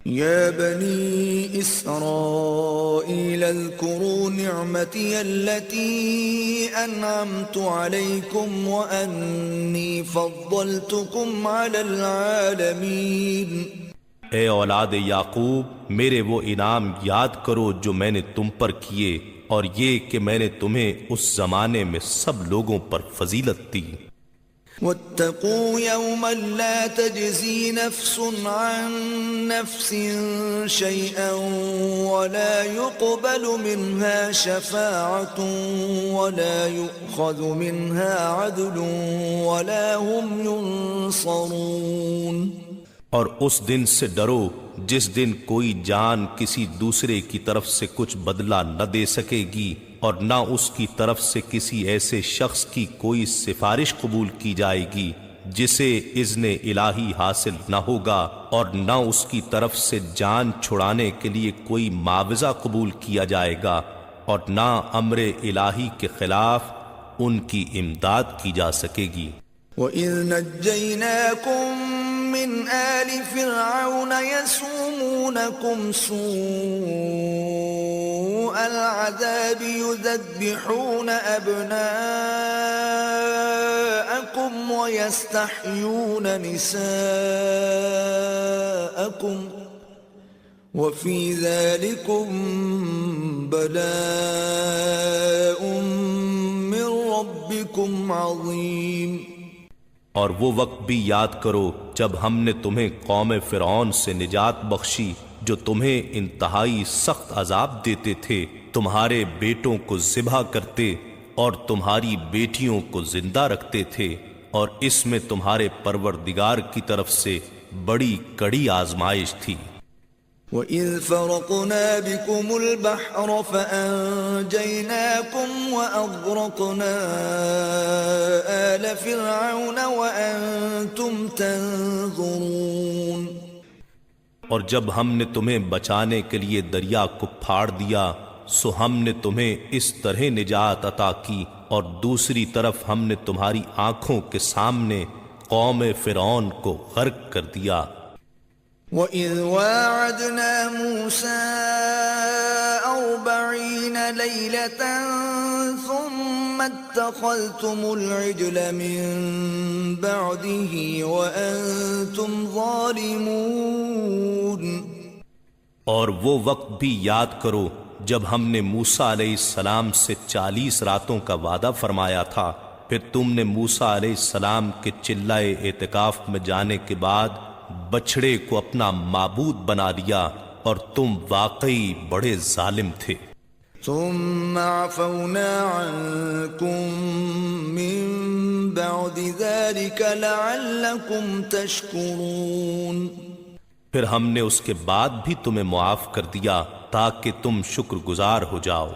يا بني إسرائيل اذكروا نعمتي التي أنعمت عليكم وأني فضلتكم على العالمين. اے اولاد یعقوب، میرے وہ انعام یاد کرو جو میں نے تم پر کیے، اور یہ کہ میں نے تمہیں اس زمانے میں سب لوگوں پر فضیلت دی. واتقوا يوما لا تجزي نفس عن نفس شيئا ولا يقبل منها شفاعة ولا يؤخذ منها عدل ولا هم ينصرون. اور اس دن سے ڈرو جس دن کوئی جان کسی دوسرے کی طرف سے کچھ بدلہ نہ دے سکے گی، اور نہ اس کی طرف سے کسی ایسے شخص کی کوئی سفارش قبول کی جائے گی جسے اذن الہی حاصل نہ ہوگا، اور نہ اس کی طرف سے جان چھڑانے کے لیے کوئی معاوضہ قبول کیا جائے گا، اور نہ امر الہی کے خلاف ان کی امداد کی جا سکے گی. وَإِذْ نَجَّيْنَاكُمْ من آل فرعون يسومونكم سوء العذاب يذبحون أبناءكم ويستحيون نساءكم وفي ذلكم بلاء من ربكم عظيم. اور وہ وقت بھی یاد کرو جب ہم نے تمہیں قوم فرعون سے نجات بخشی جو تمہیں انتہائی سخت عذاب دیتے تھے، تمہارے بیٹوں کو ذبح کرتے اور تمہاری بیٹیوں کو زندہ رکھتے تھے، اور اس میں تمہارے پروردگار کی طرف سے بڑی کڑی آزمائش تھی. وَإِذْ فَرَقْنَا بِكُمُ الْبَحْرَ فَأَنْجَيْنَاكُمْ وَأَغْرَقْنَا آلَ فِرْعَوْنَ وَأَنْتُمْ تَنْظُرُونَ. اور جب ہم نے تمہیں بچانے کے لیے دریا کو پھاڑ دیا سو ہم نے تمہیں اس طرح نجات عطا کی، اور دوسری طرف ہم نے تمہاری آنکھوں کے سامنے قوم فرعون کو غرق کر دیا. وَإِذْ وَاعَدْنَا مُوسَىٰ 40 لَيْلَةً ثُمَّ اتَّخَذْتُمُ الْعِجْلَ مِن بَعْدِهِ وَأَنْتُمْ ظَالِمُونَ. اور وہ وقت بھی یاد کرو جب ہم نے موسیٰ علیہ السلام سے 40 راتوں کا وعدہ فرمایا تھا، پھر تم نے موسیٰ علیہ السلام کے چلائے اعتکاف میں جانے کے بعد بچھڑے کو اپنا معبود بنا لیا، اور تم واقعی بڑے ظالم تھے. ثم عفونا عنكم من بعد ذلك لعلكم تشكرون. پھر ہم نے اس کے بعد بھی تمہیں معاف کر دیا تاکہ تم شکر گزار ہو جاؤ.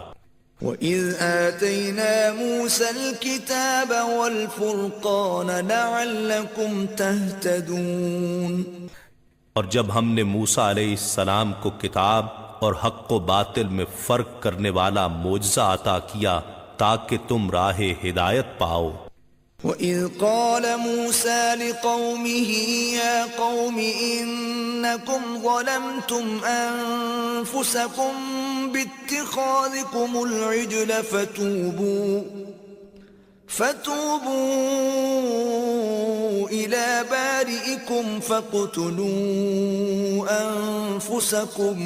وَإِذْ آتَيْنَا مُوسَى الْكِتَابَ وَالْفُرْقَانَ لَعَلَّكُمْ تَهْتَدُونَ. اور جب ہم نے موسیٰ علیہ السلام کو کتاب اور حق و باطل میں فرق کرنے والا معجزہ عطا کیا تاکہ تم راہ ہدایت پاؤ. وَإِذْ قَالَ مُوسَى لِقَوْمِهِ يَا قَوْمِ إِنَّكُمْ ظَلَمْتُمْ أَنفُسَكُمْ بِاتِّخَاذِكُمُ الْعِجْلَ فَتُوبُوا إِلَى بَارِئِكُمْ فَاقْتُلُوا أَنفُسَكُمْ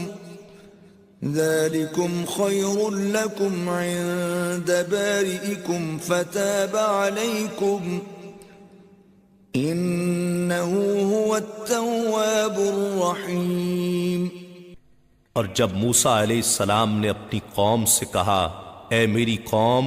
ذَلِكُمْ خَيْرٌ لَكُمْ عِندَ بَارِئِكُمْ فَتَابَ عَلَيْكُمْ إِنَّهُ هُوَ التَّوَّابُ الرَّحِيمُ. اور جب موسیٰ علیہ السلام نے اپنی قوم سے کہا، اے میری قوم،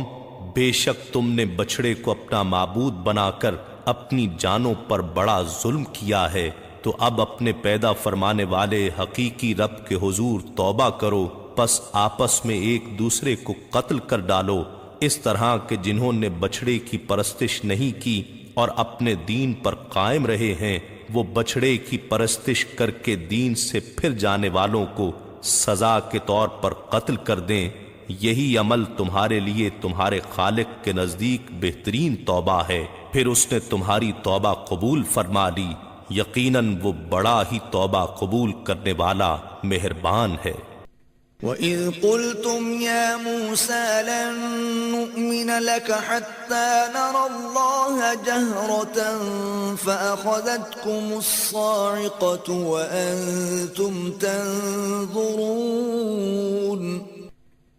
بے شک تم نے بچھڑے کو اپنا معبود بنا کر اپنی جانوں پر بڑا ظلم کیا ہے، تو اب اپنے پیدا فرمانے والے حقیقی رب کے حضور توبہ کرو، پس آپس میں ایک دوسرے کو قتل کر ڈالو، اس طرح کہ جنہوں نے بچھڑے کی پرستش نہیں کی اور اپنے دین پر قائم رہے ہیں، وہ بچھڑے کی پرستش کر کے دین سے پھر جانے والوں کو سزا کے طور پر قتل کر دیں. یہی عمل تمہارے لیے تمہارے خالق کے نزدیک بہترین توبہ ہے. پھر اس نے تمہاری توبہ قبول فرما لی. یقیناً وہ بڑا ہی توبہ قبول کرنے والا مہربان ہے۔ وَإِذْ قُلْتُمْ يَا مُوسَى لَن نُّؤْمِنَ لَكَ حَتَّى نَرَى اللَّهَ جَهْرَةً فَأَخَذَتْكُمُ الصَّاعِقَةُ وَأَنتُمْ تَنظُرُونَ۔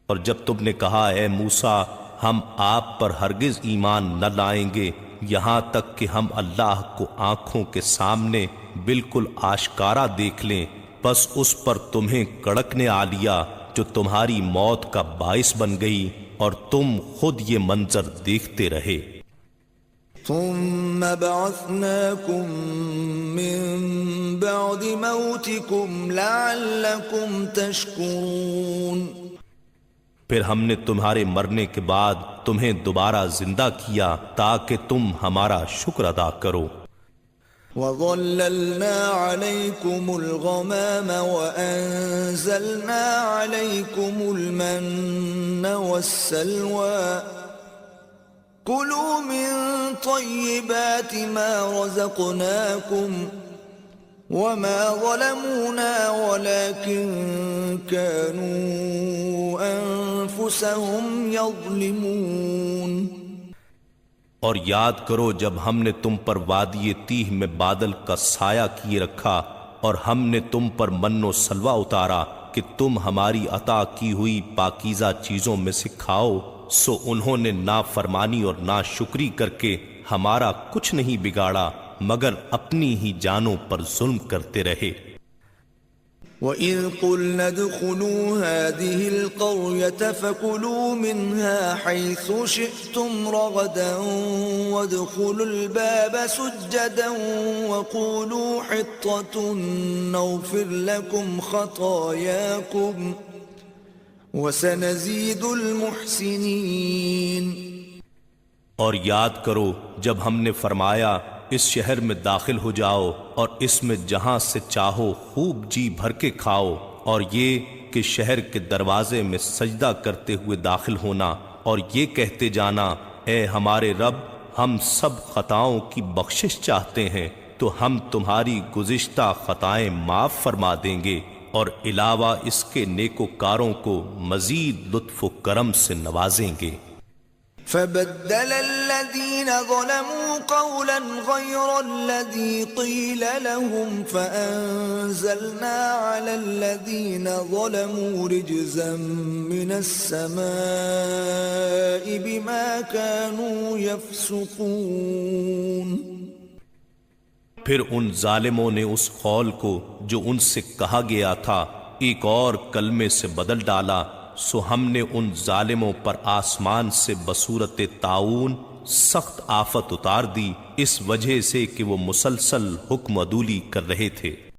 اور جب تم نے کہا اے موسیٰ ہم آپ پر ہرگز ایمان نہ لائیں گے یہاں تک کہ ہم اللہ کو آنکھوں کے سامنے بالکل آشکارا دیکھ لیں، بس اس پر تمہیں کڑکنے آ لیا جو تمہاری موت کا باعث بن گئی اور تم خود یہ منظر دیکھتے رہے۔ ثم بعثناكم من بعد موتكم لعلكم تشكرون۔ پھر ہم نے تمہارے مرنے کے بعد تمہیں دوبارہ زندہ کیا تاکہ تم ہمارا شکر ادا کرو۔ وَظَلَّلْنَا عَلَيْكُمُ الْغَمَامَ وَأَنزَلْنَا عَلَيْكُمُ الْمَنَّ وَالسَّلْوَىٰ كُلُوا مِن طَيِّبَاتِ مَا رَزَقْنَاكُمْ وَمَا ظَلَمُونَا وَلَكِن كَانُوا أَنفُسَهُمْ يَظْلِمُونَ۔ اور یاد کرو جب ہم نے تم پر وادی تیہ میں بادل کا سایہ کیے رکھا اور ہم نے تم پر من و سلوہ اتارا کہ تم ہماری عطا کی ہوئی پاکیزہ چیزوں میں سے کھاؤ، سو انہوں نے نافرمانی اور ناشکری کر کے ہمارا کچھ نہیں بگاڑا مگر اپنی ہی جانوں پر ظلم کرتے رہے۔ وَإِذْ قُلْنَا ادْخُلُوا هَٰذِهِ الْقَرْيَةَ فَكُلُوا مِنْهَا حَيْثُ شِئْتُمْ رَغَدًا وَادْخُلُوا الْبَابَ سُجَّدًا وَقُولُوا حِطَّةٌ نَّغْفِرْ لَكُمْ خَطَايَاكُمْ وَسَنَزِيدُ الْمُحْسِنِينَ۔ اور یاد کرو جب ہم نے فرمایا اس شہر میں داخل ہو جاؤ اور اس میں جہاں سے چاہو خوب جی بھر کے کھاؤ، اور یہ کہ شہر کے دروازے میں سجدہ کرتے ہوئے داخل ہونا اور یہ کہتے جانا اے ہمارے رب ہم سب خطاؤں کی بخشش چاہتے ہیں تو ہم تمہاری گزشتہ خطائیں معاف فرما دیں گے اور علاوہ اس کے نیکوکاروں کو مزید لطف و کرم سے نوازیں گے۔ فَبَدَّلَ الَّذِينَ ظَلَمُوا قَوْلًا غَيْرَ الَّذِي قِيلَ لَهُمْ فَأَنزَلْنَا عَلَى الَّذِينَ ظَلَمُوا رِجْزًا مِّنَ السَّمَاءِ بِمَا كَانُوا يَفْسُقُونَ۔ پھر ان ظالموں نے اس قول کو جو ان سے کہا گیا تھا ایک اور کلمے سے بدل ڈالا، سو ہم نے ان ظالموں پر آسمان سے بصورت طاعون سخت آفت اتار دی اس وجہ سے کہ وہ مسلسل حکم عدولی کر رہے تھے۔